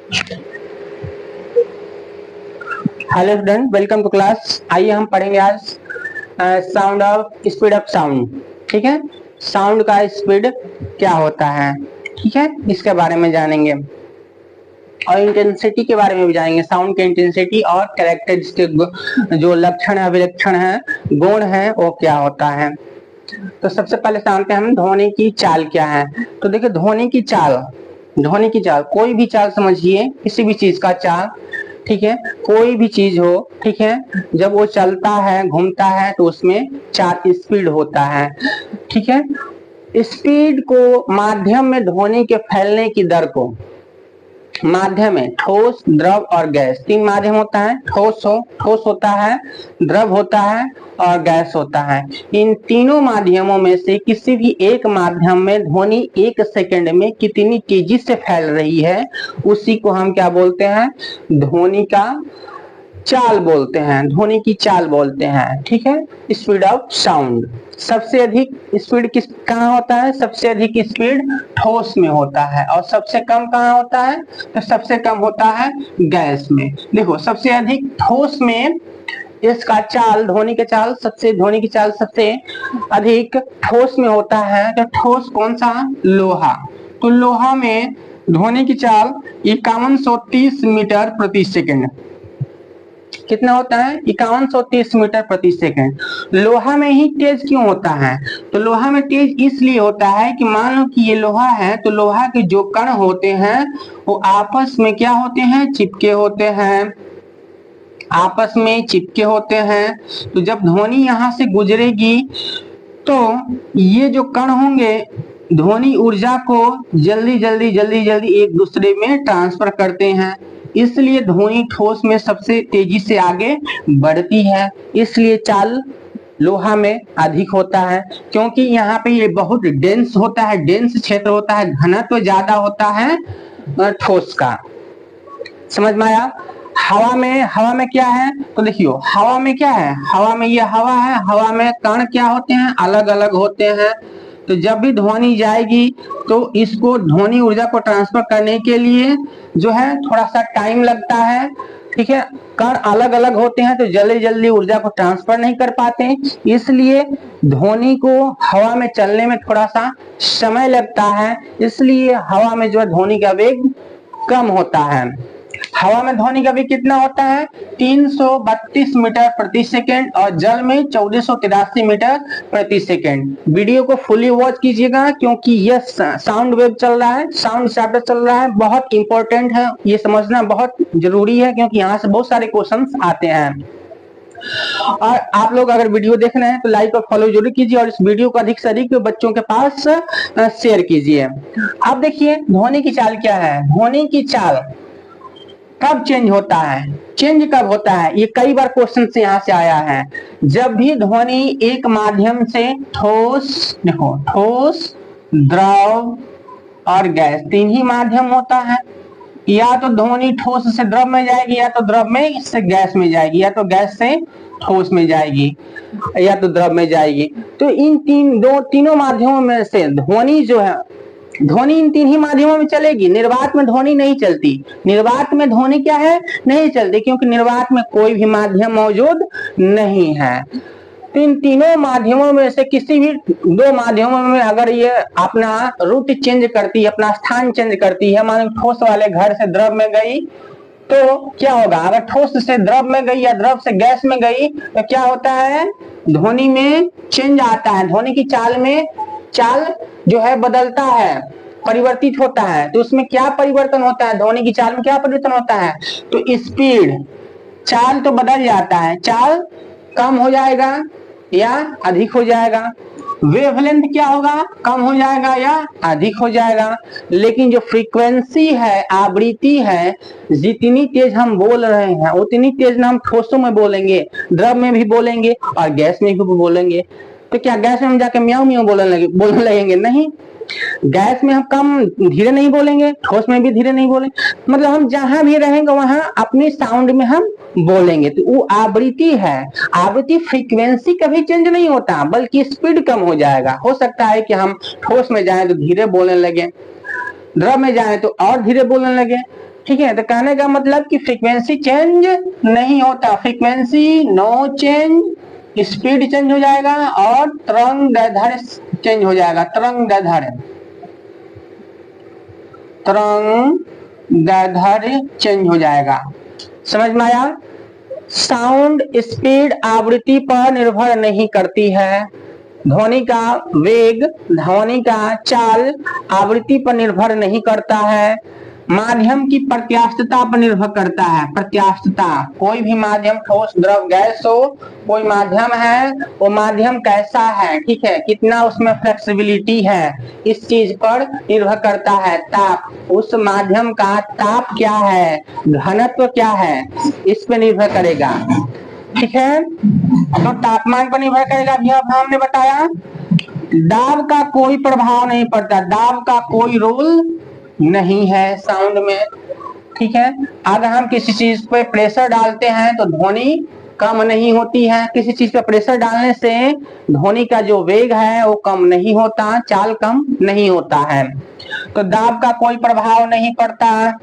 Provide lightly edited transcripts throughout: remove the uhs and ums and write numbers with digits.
Hello student, welcome to class. आइए हम पढ़ेंगे आज sound of speed of sound. ठीक है, साउंड का स्पीड क्या होता है, ठीक है, इसके बारे में जानेंगे और इंटेंसिटी के बारे में भी जानेंगे। साउंड के इंटेंसिटी और कैरेक्टरिस्टिक जो लक्षण है, अभिलक्षण है, गुण है, वो क्या होता है। तो सबसे पहले जानते हैं हम ध्वनि की चाल क्या है। तो देखिए, ध्वनि की चाल कोई भी चाल समझिए, किसी भी चीज का चाल, ठीक है, कोई भी चीज हो, ठीक है, जब वो चलता है, घूमता है, तो उसमें चाल स्पीड होता है। ठीक है, स्पीड को माध्यम में ध्वनि के फैलने की दर को, माध्यम है ठोस, द्रव और गैस, तीन माध्यम होता है। ठोस होता है, द्रव होता है और गैस होता है। इन तीनों माध्यमों में से किसी भी एक माध्यम में ध्वनि एक सेकंड में कितनी तेजी से फैल रही है, उसी को हम क्या बोलते हैं, ध्वनि का चाल बोलते हैं, ध्वनि की चाल बोलते हैं। ठीक है, स्पीड ऑफ साउंड। सबसे अधिक स्पीड कहाँ होता है, सबसे अधिक स्पीड ठोस में होता है और सबसे कम कहाँ होता है, तो सबसे कम होता है गैस में। देखो, सबसे अधिक ठोस में इसका चाल, ध्वनि की चाल सबसे अधिक ठोस में होता है। तो ठोस कौन सा, लोहा। तो लोहा में ध्वनि की चाल 5130 मीटर प्रति सेकंड। कितना होता है, 5130 मीटर प्रति सेकंड। लोहा में ही तेज क्यों होता है, तो लोहा में तेज इसलिए होता है कि मान लो कि ये लोहा है, तो लोहा के जो कण होते हैं वो आपस में क्या होते हैं, चिपके होते हैं, आपस में चिपके होते हैं। तो जब ध्वनि यहां से गुजरेगी तो ये जो कण होंगे ध्वनि ऊर्जा को जल्दी एक दूसरे में ट्रांसफर करते हैं, इसलिए ध्वनि ठोस में सबसे तेजी से आगे बढ़ती है। इसलिए चाल लोहा में अधिक होता है, क्योंकि यहाँ पे ये बहुत डेंस होता है, डेंस क्षेत्र होता है, घनत्व तो ज्यादा होता है ठोस का। समझ में आया। हवा में क्या है, तो देखियो हवा में क्या है, हवा में ये हवा है, हवा में कण क्या होते हैं, अलग अलग होते हैं। तो जब भी ध्वनि जाएगी तो इसको ध्वनि ऊर्जा को ट्रांसफर करने के लिए जो है थोड़ा सा टाइम लगता है। ठीक है, कण अलग अलग होते हैं तो जल्दी ऊर्जा को ट्रांसफर नहीं कर पाते, इसलिए ध्वनि को हवा में चलने में थोड़ा सा समय लगता है। इसलिए हवा में जो है ध्वनि का वेग कम होता है। हवा में ध्वनि का वेग कितना होता है, 332 मीटर प्रति सेकेंड और जल में 1483 मीटर प्रति सेकेंड। वीडियो को फुली वॉच कीजिएगा, क्योंकि यह साउंड वेव चल रहा है, साउंड चैप्टर चल रहा है, बहुत इंपॉर्टेंट है, ये समझना बहुत जरूरी है, क्योंकि यहाँ से बहुत सारे क्वेश्चंस आते हैं। और आप लोग अगर वीडियो देख रहे हैं तो लाइक और फॉलो जरूर कीजिए और इस वीडियो को अधिक से अधिक बच्चों के पास शेयर कीजिए। अब देखिए ध्वनि की चाल क्या है। ध्वनि की चाल कब चेंज होता है, चेंज कब होता है, ये कई बार क्वेश्चन से यहाँ से आया है। जब भी ध्वनि एक माध्यम से ठोस, देखो ठोस, द्रव और गैस, तीन ही माध्यम होता है। या तो ध्वनि ठोस से द्रव में जाएगी, या तो द्रव में से गैस में जाएगी, या तो गैस से ठोस में जाएगी, या तो द्रव में जाएगी। तो इन तीनों माध्यमों में से ध्वनि जो है, ध्वनि इन तीन ही माध्यमों में चलेगी। निर्वात में ध्वनि नहीं चलती, निर्वात में ध्वनि क्या है, नहीं चलती, क्योंकि निर्वात में कोई भी माध्यम मौजूद नहीं है। तो इन तीनों माध्यमों में से किसी भी दो माध्यमों में अगर ये अपना रूट चेंज करती है, अपना स्थान चेंज करती है, मान लो ठोस वाले घर से द्रव में गई तो क्या होगा, अगर ठोस से द्रव में गई या द्रव से गैस में गई तो क्या होता है, ध्वनि में चेंज आता है, ध्वनि की चाल में चाल जो है बदलता है, परिवर्तित होता है। तो उसमें क्या परिवर्तन होता है, ध्वनि की चाल में क्या परिवर्तन होता है, तो स्पीड, चाल तो बदल जाता है, चाल कम हो जाएगा या अधिक हो जाएगा। वेवलेंथ क्या होगा, कम हो जाएगा या अधिक हो जाएगा। लेकिन जो फ्रीक्वेंसी है, आवृत्ति है, जितनी तेज हम बोल रहे हैं उतनी तेज हम ठोसों में बोलेंगे, द्रव में भी बोलेंगे और गैस में भी बोलेंगे। तो क्या गैस में हम जाके म्याऊ म्याऊ बोलने लगेंगे, नहीं। गैस में हम कम धीरे नहीं बोलेंगे, ठोस में भी धीरे नहीं बोलेंगे, मतलब हम जहां भी रहेंगे वहां अपनी साउंड में हम बोलेंगे। तो वो आवृत्ति है, आवृत्ति फ्रीक्वेंसी कभी चेंज नहीं होता, बल्कि स्पीड कम हो जाएगा। हो सकता है कि हम ठोस में जाएं तो धीरे बोलने लगे, द्रव में जाएं तो और धीरे बोलने लगे, ठीक है, तो कहने का मतलब कि फ्रीक्वेंसी चेंज नहीं होता, frequency no change, speed change हो जाएगा और तरंग दैर्ध्य चेंज हो जाएगा, तरंग दैर्ध्य चेंज हो जाएगा। समझ में आया? साउंड स्पीड आवृत्ति पर निर्भर नहीं करती है, ध्वनि का वेग, ध्वनि का चाल आवृत्ति पर निर्भर नहीं करता है, माध्यम की प्रत्यास्थता पर निर्भर करता है। प्रत्यास्थता, कोई भी माध्यम, ठोस द्रव गैस हो, कोई माध्यम है, वो माध्यम कैसा है, ठीक है, कितना उसमें फ्लेक्सिबिलिटी है, इस चीज पर निर्भर करता है। ताप, उस माध्यम का ताप क्या है, घनत्व क्या है, इस पर निर्भर करेगा। ठीक है, तो तापमान पर निर्भर करेगा, अभी अब हमने बताया। दाब का कोई प्रभाव नहीं पड़ता, दाब का कोई रोल नहीं है साउंड में। ठीक है, अगर हम किसी चीज पे प्रेशर डालते हैं तो ध्वनि कम नहीं होती है, किसी चीज पे प्रेशर डालने से ध्वनि का जो वेग है वो कम नहीं होता, चाल कम नहीं होता है। तो दाब का कोई प्रभाव नहीं पड़ता।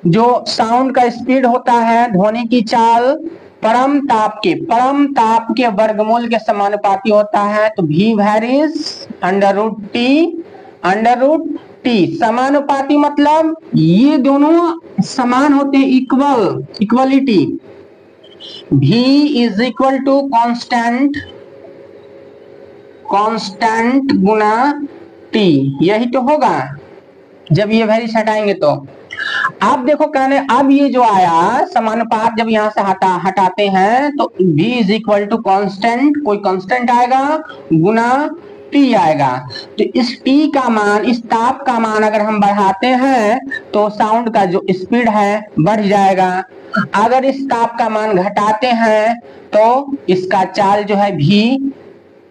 जो साउंड का स्पीड होता है, ध्वनि की चाल परम ताप के वर्गमूल के समानुपाती होता है। तो v varies under root T, समानुपाती मतलब ये दोनों समान होते हैं, equality. v is equal to constant गुना t, यही तो होगा जब ये वैरीज हटाएंगे तो। अब देखो कहने, अब ये जो आया समानुपात, जब यहां से हटाते हैं तो v is equal to constant, कोई कांस्टेंट आएगा, गुना t आएगा। तो इस t का मान, इस ताप का मान अगर हम बढ़ाते हैं तो साउंड का जो स्पीड है बढ़ जाएगा। अगर इस ताप का मान घटाते हैं तो इसका चाल जो है v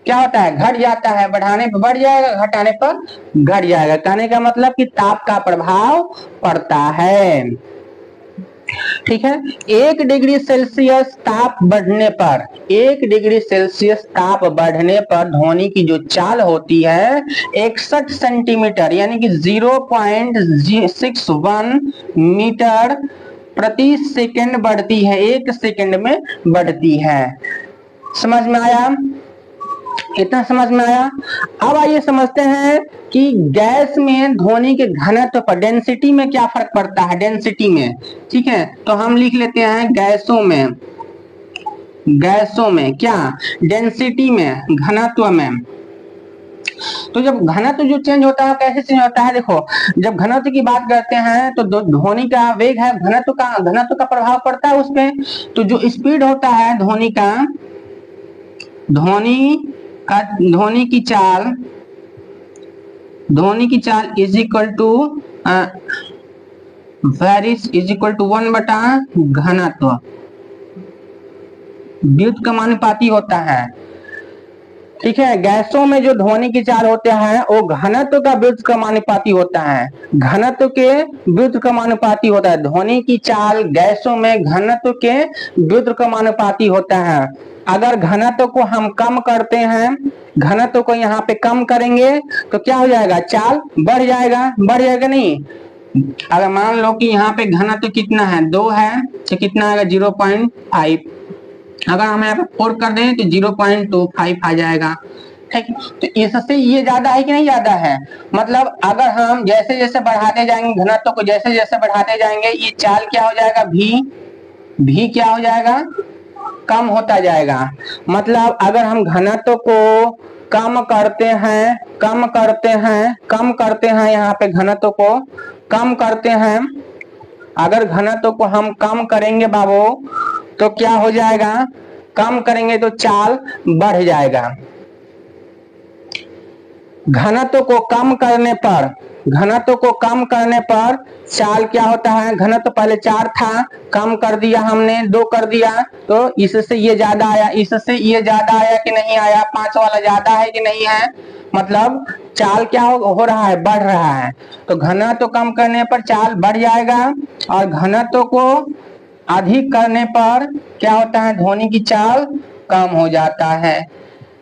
क्या होता है, घट जाता है, बढ़ाने पर बढ़ जाएगा, घटाने पर घट जाएगा। कहने का मतलब कि ताप का प्रभाव पड़ता है। ठीक है, 1 डिग्री सेल्सियस ताप बढ़ने पर, 1 डिग्री सेल्सियस ताप बढ़ने पर ध्वनि की जो चाल होती है 61 सेंटीमीटर यानी कि 0.61 मीटर प्रति सेकंड बढ़ती है, 1 सेकंड में बढ़ती है। समझ में आया? इतना समझ में आया? अब आइए समझते हैं कि गैस में ध्वनि के घनत्व पर, डेंसिटी में क्या फर्क पड़ता है, डेंसिटी में। ठीक है, तो हम लिख लेते हैं गैसों में क्या, डेंसिटी में, घनत्व में। तो जब घनत्व जो चेंज होता है कैसे चेंज होता है, देखो जब घनत्व की बात करते हैं तो ध्वनि का वेग है, घनत्व का प्रभाव पड़ता है उसपे। तो जो स्पीड होता है ध्वनि की चाल इज इक्वल टू वैरिस इज इक्वल टू 1/घनत्व, व्युत्क्रमानुपाती होता है। ठीक है, गैसों में जो ध्वनि की चाल होता है वो घनत्व का व्युत्क्रमानुपाती होता है, घनत्व के व्युत्क्रमानुपाती होता है। ध्वनि की चाल गैसों में घनत्व के व्युत्क्रमानुपाती होता है। अगर घनत्व को हम कम करते हैं, घनत्व को यहाँ पे कम करेंगे तो क्या हो जाएगा, चाल बढ़ जाएगा नहीं। अगर मान लो कि यहाँ पे घनत्व कितना है, 2 है, तो कितना आएगा 0.5, अगर हम यहाँ पे 4 कर दें तो 0.25 आ जाएगा। ठीक, तो इससे ये ज्यादा है कि नहीं ज्यादा है। मतलब अगर हम जैसे जैसे बढ़ाते जाएंगे, घनत्व को जैसे जैसे बढ़ाते जाएंगे, ये चाल क्या हो जाएगा, भी क्या हो जाएगा, कम होता जाएगा। मतलब अगर हम घनत्व को कम करते हैं यहाँ पे घनत्व को कम करते हैं, अगर घनत्व को हम कम करेंगे बाबू तो क्या हो जाएगा, कम करेंगे तो चाल बढ़ जाएगा। घनत्व को कम करने पर चाल क्या होता है, घनत्व पहले 4 था, कम कर दिया हमने, 2 कर दिया, तो इससे ये ज्यादा आया, इससे ये ज्यादा आया कि नहीं आया, 5 वाला ज्यादा है कि नहीं है, मतलब चाल क्या हो रहा है, बढ़ रहा है। तो घनत्व कम करने पर चाल बढ़ जाएगा और घनत्व को अधिक करने पर क्या होता है, ध्वनि की चाल कम हो जाता है।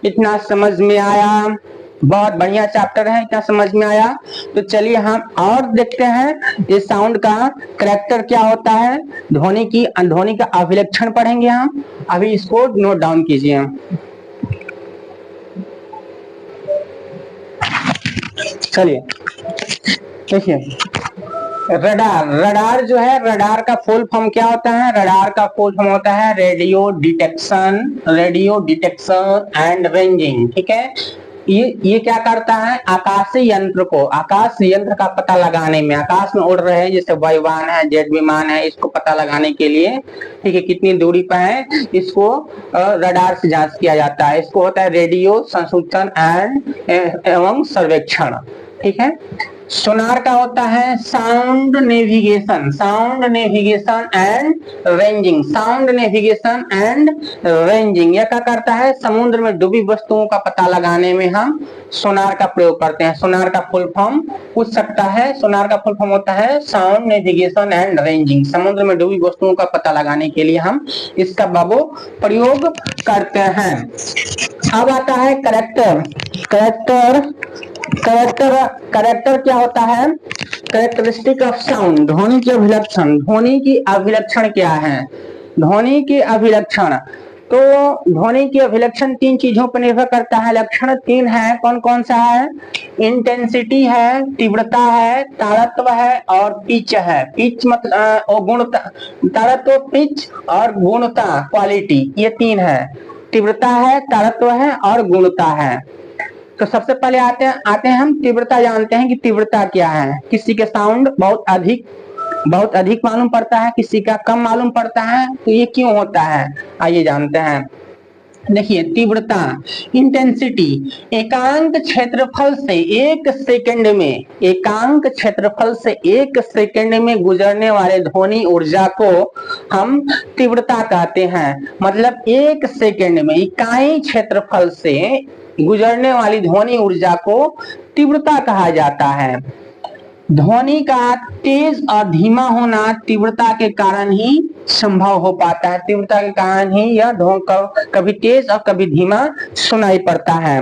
इतना समझ में आया? बहुत बढ़िया चैप्टर है, क्या समझ में आया? तो चलिए हम और देखते हैं इस साउंड का करैक्टर क्या होता है। ध्वनि का अभिलक्षण पढ़ेंगे हम, अभी इसको नोट डाउन कीजिए। चलिए देखिए, रडार जो है, रडार का फुल फॉर्म क्या होता है? रडार का फुल फॉर्म होता है रेडियो डिटेक्शन एंड रेंजिंग। ठीक है, ये क्या करता है? आकाशीय यंत्र का पता लगाने में, आकाश में उड़ रहे हैं जैसे वायुयान है, जेट विमान है, इसको पता लगाने के लिए, ठीक है, कितनी दूरी पर है, इसको रडार से जांच किया जाता है। इसको होता है रेडियो संसूचन एवं सर्वेक्षण। ठीक है, सोनार का होता है साउंड नेविगेशन एंड रेंजिंग। यह क्या करता है? समुद्र में डूबी वस्तुओं का पता लगाने में हम सोनार का प्रयोग करते हैं। सोनार का फुल फॉर्म पूछ सकता है, सोनार का फुल फॉर्म होता है साउंड नेविगेशन एंड रेंजिंग। समुद्र में डूबी वस्तुओं का पता लगाने के लिए हम इसका बाबू प्रयोग करते हैं। अब आता है कैरेक्टर क्या होता है? कैरेक्टरिस्टिक ऑफ साउंड, ध्वनि के अभिलक्षण। ध्वनि की अभिलक्षण क्या है? ध्वनि के अभिलक्षण, तो ध्वनि के अभिलक्षण तीन चीजों पर निर्भर करता है। लक्षण तीन है, कौन कौन सा है? इंटेंसिटी है, तीव्रता है, तारत्व है और पिच है। पिच मतलब गुणता, तारत्व, पिच और गुणता, क्वालिटी, ये तीन है। तीव्रता है, तारत्व है और गुणता है। तो सबसे पहले आते हैं हम तीव्रता। जानते हैं कि तीव्रता क्या है। किसी के साउंड बहुत अधिक मालूम पड़ता है, किसी का कम मालूम पड़ता है, तो ये क्यों होता है? आइए जानते हैं। देखिए, तीव्रता, इंटेंसिटी, एकांक क्षेत्रफल से एक सेकंड में गुजरने वाले ध्वनि ऊर्जा को हम तीव्रता कहते हैं। मतलब एक सेकंड में इकाई क्षेत्रफल से गुजरने वाली ध्वनि ऊर्जा को तीव्रता कहा जाता है। ध्वनि का तेज और धीमा होना तीव्रता के कारण ही संभव हो पाता है। तीव्रता के कारण ही यह कभी तेज और कभी धीमा सुनाई पड़ता है।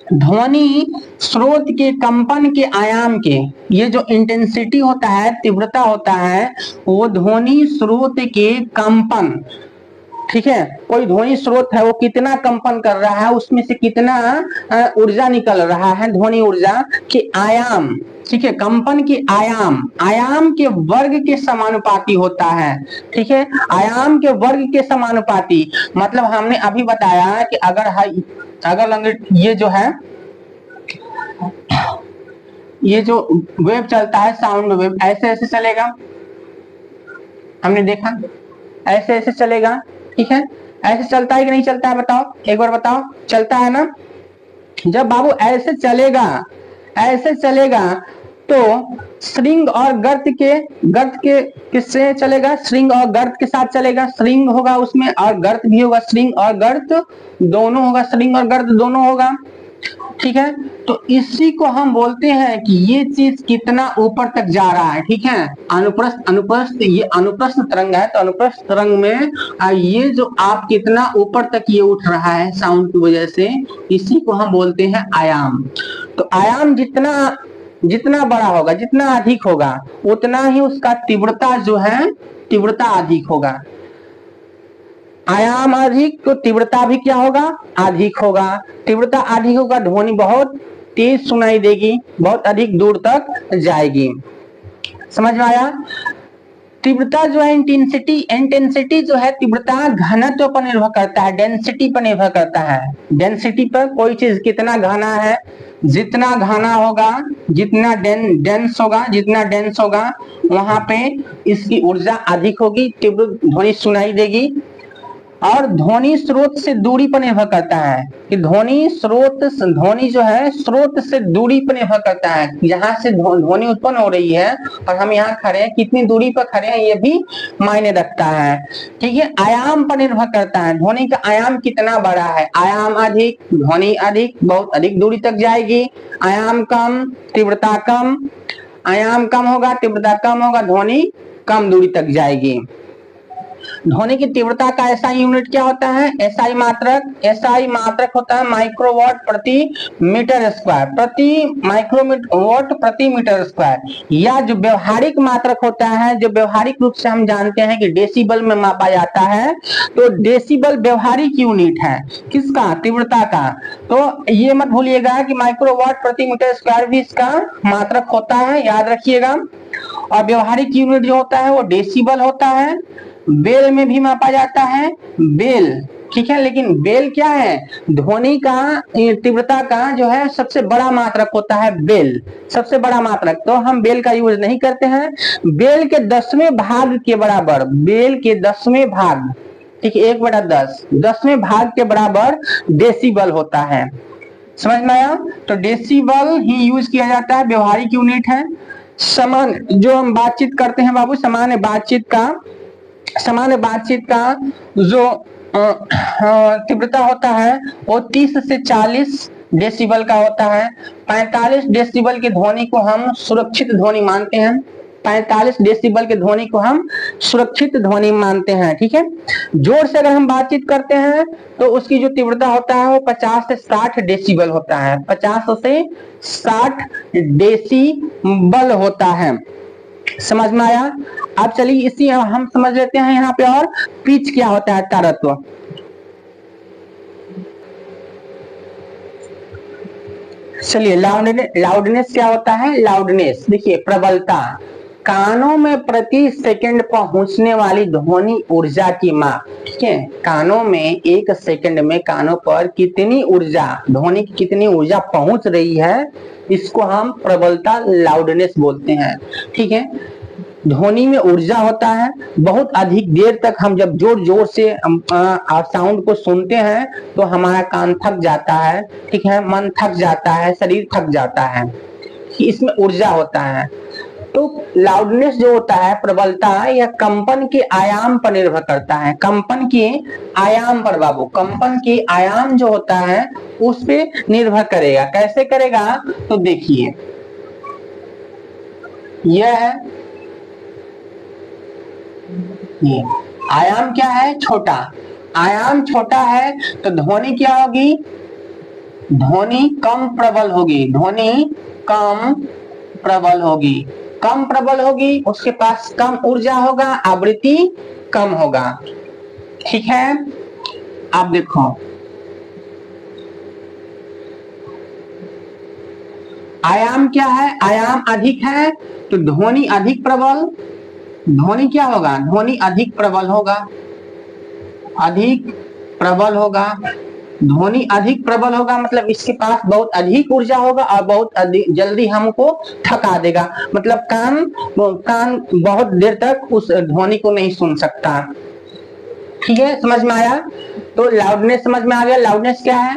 ध्वनि स्रोत के कंपन के आयाम के, ये जो इंटेंसिटी होता है, तीव्रता होता है, वो ध्वनि स्रोत के कंपन, ठीक है, कोई ध्वनि स्रोत है, वो कितना कंपन कर रहा है, उसमें से कितना ऊर्जा निकल रहा है, ध्वनि ऊर्जा के आयाम, ठीक है, कंपन के आयाम के वर्ग के समानुपाती होता है। ठीक है, आयाम के वर्ग के समानुपाती, मतलब हमने अभी बताया कि अगर ये जो है, ये जो वेव चलता है, साउंड वेव, ऐसे ऐसे चलेगा, हमने देखा ऐसे ऐसे चलेगा। ठीक है, ऐसे चलता है कि नहीं चलता है? बताओ, एक बार बताओ, चलता है ना? जब बाबू ऐसे चलेगा तो स्ट्रिंग और गर्त के किससे चलेगा? स्ट्रिंग और गर्त के साथ चलेगा। स्ट्रिंग होगा उसमें और गर्त भी होगा, स्ट्रिंग और गर्त दोनों होगा, स्ट्रिंग और गर्त दोनों होगा। ठीक है, तो इसी को हम बोलते हैं कि ये चीज कितना ऊपर तक जा रहा है। ठीक है, अनुप्रस्थ ये अनुप्रस्थ तरंग है, तो अनुप्रस्थ तरंग में ये जो आप कितना ऊपर तक ये उठ रहा है साउंड की वजह से, इसी को हम बोलते हैं आयाम। तो आयाम जितना बड़ा होगा, जितना अधिक होगा, उतना ही उसका तीव्रता जो है, तीव्रता अधिक होगा। आयाम अधिक तो तीव्रता भी क्या होगा? अधिक होगा। तीव्रता अधिक होगा, ध्वनि बहुत तेज सुनाई देगी, बहुत अधिक दूर तक जाएगी। समझ में आया? तीव्रता जो है, इंटेंसिटी जो है, तीव्रता घनत्व पर निर्भर करता है, डेंसिटी पर निर्भर करता है। डेंसिटी पर, कोई चीज कितना घना है, जितना घना होगा, जितना डेंस होगा, वहां पे इसकी ऊर्जा अधिक होगी, तीव्र ध्वनि सुनाई देगी। और ध्वनि स्रोत से दूरी पर निर्भर करता है कि ध्वनि जो है स्रोत से दूरी पर निर्भर करता है। जहां से ध्वनि उत्पन्न हो रही है और हम यहाँ खड़े हैं, कितनी दूरी पर खड़े हैं, ये भी मायने रखता है। ठीक है, आयाम पर निर्भर करता है, ध्वनि का आयाम कितना बड़ा है। आयाम अधिक, ध्वनि अधिक, बहुत अधिक दूरी तक जाएगी। आयाम कम, तीव्रता कम। आयाम कम होगा, तीव्रता कम होगा, ध्वनि कम दूरी तक जाएगी। ध्वनि की तीव्रता का एसआई यूनिट क्या होता है? एसआई मात्रक होता है माइक्रोवाट प्रति मीटर स्क्वायर, प्रति माइक्रोवाट प्रति मीटर स्क्वायर। या जो व्यवहारिक मात्रक होता है, जो व्यवहारिक रूप से हम जानते हैं कि डेसिबल में मापा जाता है, तो डेसिबल व्यवहारिक यूनिट है किसका? तीव्रता का। तो ये मत भूलिएगा कि माइक्रोवाट प्रति मीटर स्क्वायर भी इसका मात्रक होता है, याद रखिएगा। और व्यवहारिक यूनिट जो होता है वो डेसिबल होता है। बेल में भी मापा जाता है, बेल, ठीक है। लेकिन बेल क्या है? ध्वनि का तीव्रता का जो है सबसे बड़ा मात्रक होता है बेल, सबसे बड़ा मात्रक। तो हम बेल का यूज नहीं करते हैं। बेल के 10वें भाग के बराबर, बेल के 10वें भाग, ठीक है, 1/10, 10वें भाग के बराबर डेसिबल होता है। समझ में आया? तो डेसिबल ही यूज किया जाता है, व्यवहारिक यूनिट है। समान जो हम बातचीत करते हैं बाबू, सामान्य बातचीत का जो तीव्रता होता है वो 30 से 40 डेसिबल का होता है। 45 डेसिबल की ध्वनि को हम सुरक्षित ध्वनि मानते हैं, 45 डेसिबल के ध्वनि को हम सुरक्षित ध्वनि मानते हैं, ठीक है। जोर से अगर हम बातचीत करते हैं तो उसकी जो तीव्रता होता है वो 50 से 60 डेसिबल होता है, 50 से 60 डेसिबल होता है। समझ में आया? अब चलिए इसी हम समझ लेते हैं यहाँ पे। और पिच क्या होता है? तारत्व। चलिए लाउडनेस क्या होता है? लाउडनेस देखिए, प्रबलता, कानों में प्रति सेकंड पहुंचने वाली ध्वनि ऊर्जा की माप, ठीक है। कानों में 1 सेकंड में कानों पर कितनी ऊर्जा, ध्वनि की कितनी ऊर्जा पहुंच रही है, इसको हम प्रबलता, लाउडनेस बोलते हैं, ठीक है। ध्वनि में ऊर्जा होता है, बहुत अधिक देर तक हम जब जोर जोर से साउंड को सुनते हैं तो हमारा कान थक जाता है, ठीक है, मन थक जाता है, शरीर थक जाता है, इसमें ऊर्जा होता है। तो लाउडनेस जो होता है, प्रबलता, यह कंपन के आयाम पर निर्भर करता है, कंपन के आयाम पर बाबू, कंपन के आयाम जो होता है उस पे निर्भर करेगा। कैसे करेगा? तो देखिए, यह है, ये आयाम क्या है? छोटा। आयाम छोटा है तो ध्वनि क्या होगी? ध्वनि कम प्रबल होगी, ध्वनि कम प्रबल होगी, कम प्रबल होगी, उसके पास कम ऊर्जा होगा, आवृत्ति कम होगा, ठीक है। अब देखो, आयाम क्या है? आयाम अधिक है तो ध्वनि अधिक प्रबल, ध्वनि क्या होगा? ध्वनि अधिक प्रबल होगा, अधिक प्रबल होगा, ध्वनि अधिक प्रबल होगा, मतलब इसके पास बहुत अधिक ऊर्जा होगा और बहुत जल्दी हमको थका देगा, मतलब कान बहुत देर तक उस ध्वनि को नहीं सुन सकता, ठीक है। समझ में आया? तो लाउडनेस समझ में आ गया। लाउडनेस क्या है?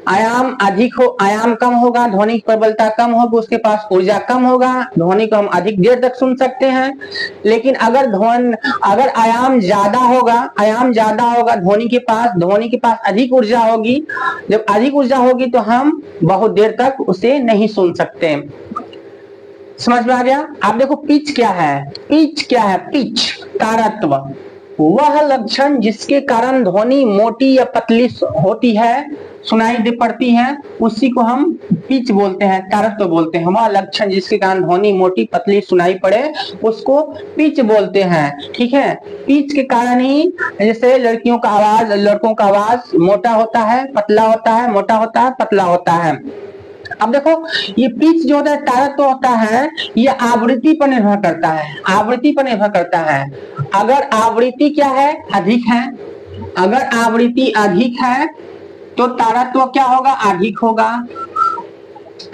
आयाम अधिक हो, आयाम कम होगा, ध्वनि की प्रबलता कम होगी, उसके पास ऊर्जा कम होगा, ध्वनि को हम अधिक देर तक सुन सकते हैं। लेकिन अगर आयाम ज्यादा होगा, ध्वनि के पास अधिक ऊर्जा होगी, जब अधिक ऊर्जा होगी तो हम बहुत देर तक उसे नहीं सुन सकते। समझ में आ गया? आप देखो, पिच क्या है? पिच क्या है? पिच, तारत्व, वह लक्षण जिसके कारण ध्वनि मोटी या पतली होती है, सुनाई दे पड़ती है, उसी को हम पिच बोलते हैं, तारत्व बोलते हैं। वह लक्षण जिसके कारण ध्वनि मोटी पतली सुनाई पड़े उसको पिच बोलते हैं, ठीक है। पिच के कारण ही जैसे लड़कियों का आवाज, लड़कों का आवाज मोटा होता है, पतला होता है, मोटा होता है, पतला होता है। अब देखो, ये पिच जो होता है, तारत्व होता है, ये आवृत्ति पर निर्भर करता है, आवृत्ति पर निर्भर करता है। अगर आवृत्ति क्या है? अधिक है, अगर आवृत्ति अधिक है तो तारत्व क्या होगा? अधिक होगा।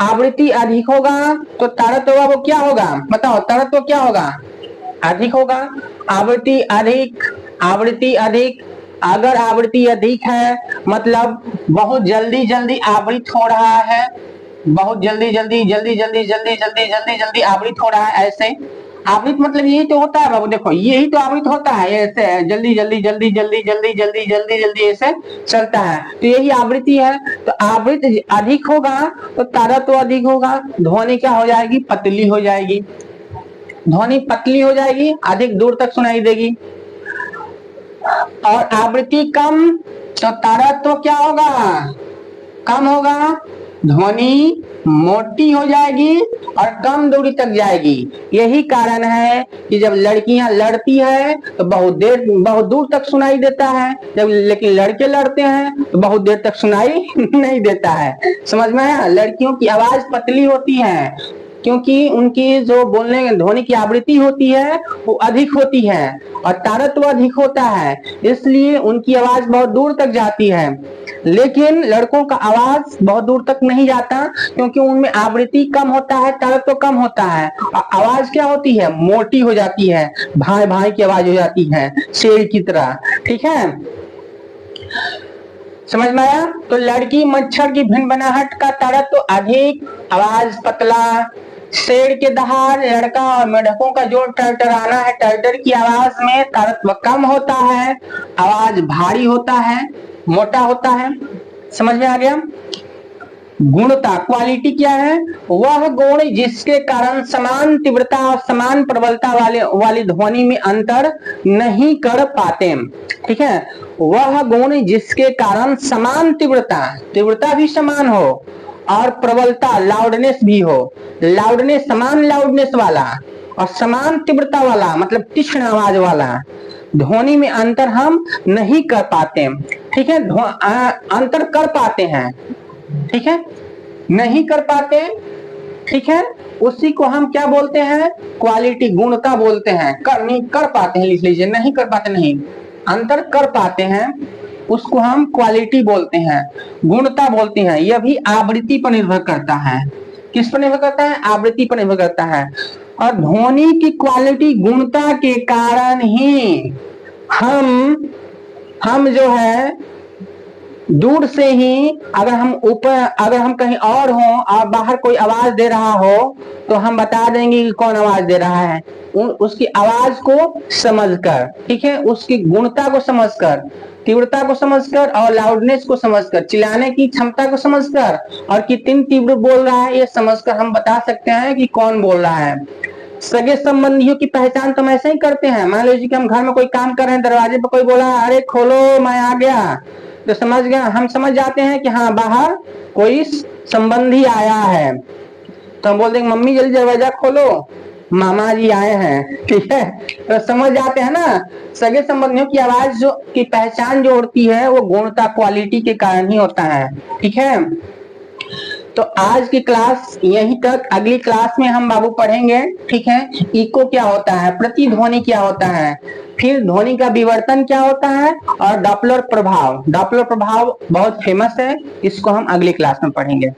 आवृत्ति अधिक होगा तो तारत्व वो क्या होगा? बताओ, तारत्व क्या होगा? अधिक होगा। आवृत्ति अधिक, आवृत्ति अधिक, अगर आवृत्ति अधिक है मतलब बहुत जल्दी जल्दी आवृत हो रहा है, बहुत जल्दी जल्दी जल्दी जल्दी जल्दी जल्दी जल्दी जल्दी आवृत हो रहा है। ऐसे आवृत मतलब यही तो होता है बाबू, देखो यही तो आवृत होता है, ऐसे जल्दी जल्दी जल्दी जल्दी जल्दी जल्दी जल्दी जल्दी ऐसे चलता है, तो यही आवृत्ति है। तो आवृत्ति अधिक होगा तो तारत्व अधिक होगा, ध्वनि क्या हो जाएगी? पतली हो जाएगी, ध्वनि पतली हो जाएगी, अधिक दूर तक सुनाई देगी। और आवृत्ति कम तो तारत्व क्या होगा, कम होगा, ध्वनि मोटी हो जाएगी और कम दूरी तक जाएगी। यही कारण है कि जब लड़कियां लड़ती है तो बहुत दूर तक सुनाई देता है, जब लेकिन लड़के लड़ते हैं तो बहुत देर तक सुनाई नहीं देता है। समझ में आया? लड़कियों की आवाज पतली होती है क्योंकि उनकी जो बोलने ध्वनि की आवृत्ति होती है वो अधिक होती है और तारत्व अधिक होता है, इसलिए उनकी आवाज बहुत दूर तक जाती है। लेकिन लड़कों का आवाज बहुत दूर तक नहीं जाता क्योंकि उनमें आवृत्ति कम होता है, तारत्व कम होता है और आवाज क्या होती है, मोटी हो जाती है, भाई भाई की आवाज हो जाती है, शेर की तरह। ठीक है, समझ में आया? तो लड़की मच्छर की भिनभिनाहट का तारत्व अधिक, आवाज पतला, शेर के दहाड़, लड़का और मेढकों का जोर टरटराना है, टरटर की आवाज में तारत्व कम होता है, आवाज भारी होता है, मोटा होता है। समझ में आ गया? गुणता, क्वालिटी क्या है, वह गुण जिसके कारण समान तीव्रता और समान प्रबलता वाली ध्वनि में अंतर नहीं कर पाते। ठीक है, वह गुण जिसके कारण समान तीव्रता भी समान हो और प्रबलता लाउडनेस भी हो, लाउडनेस समान लाउडनेस वाला और समान तीव्रता वाला मतलब तीक्ष्ण आवाज वाला ध्वनि में अंतर हम नहीं कर पाते। ठीक है, अंतर कर पाते हैं, ठीक है, नहीं कर पाते। ठीक है, उसी को हम क्या बोलते हैं, क्वालिटी, गुणता बोलते हैं। नहीं कर पाते हैं, लिख लीजिए, नहीं कर पाते, नहीं, अंतर कर पाते हैं उसको हम क्वालिटी बोलते हैं, गुणता बोलते हैं। यह भी आवृत्ति पर निर्भर करता है। किस पर निर्भर करता है? आवृत्ति पर निर्भर करता है। और ध्वनि की क्वालिटी, गुणता के कारण ही हम जो है दूर से ही अगर हम कहीं और हो और बाहर कोई आवाज दे रहा हो तो हम बता देंगे कि कौन आवाज दे रहा है, उसकी आवाज को समझकर। ठीक है, उसकी गुणता को समझकर, तीव्रता को समझकर और लाउडनेस को समझकर, चिल्लाने की क्षमता को समझकर और कितनी तीव्र बोल रहा है ये समझकर हम बता सकते हैं कि कौन बोल रहा है। सगे संबंधियों की पहचान तो हम ऐसे ही करते हैं। मान लीजिए कि हम घर में कोई काम कर रहे हैं, दरवाजे पर कोई बोला अरे खोलो मैं आ गया, तो हम समझ जाते हैं कि हाँ बाहर कोई संबंधी आया है, तो हम बोल देंगे मम्मी जल्दी दरवाजा खोलो, मामा जी आए हैं। ठीक है, तो समझ जाते हैं ना। सगे संबंधियों की आवाज की पहचान जो होती है वो गुणता, क्वालिटी के कारण ही होता है। ठीक है, तो आज की क्लास यहीं तक। अगली क्लास में हम बाबू पढ़ेंगे, ठीक है, इको क्या होता है, प्रतिध्वनि क्या होता है, फिर ध्वनि का विवर्तन क्या होता है और डॉपलर प्रभाव। डॉपलर प्रभाव बहुत फेमस है, इसको हम अगली क्लास में पढ़ेंगे।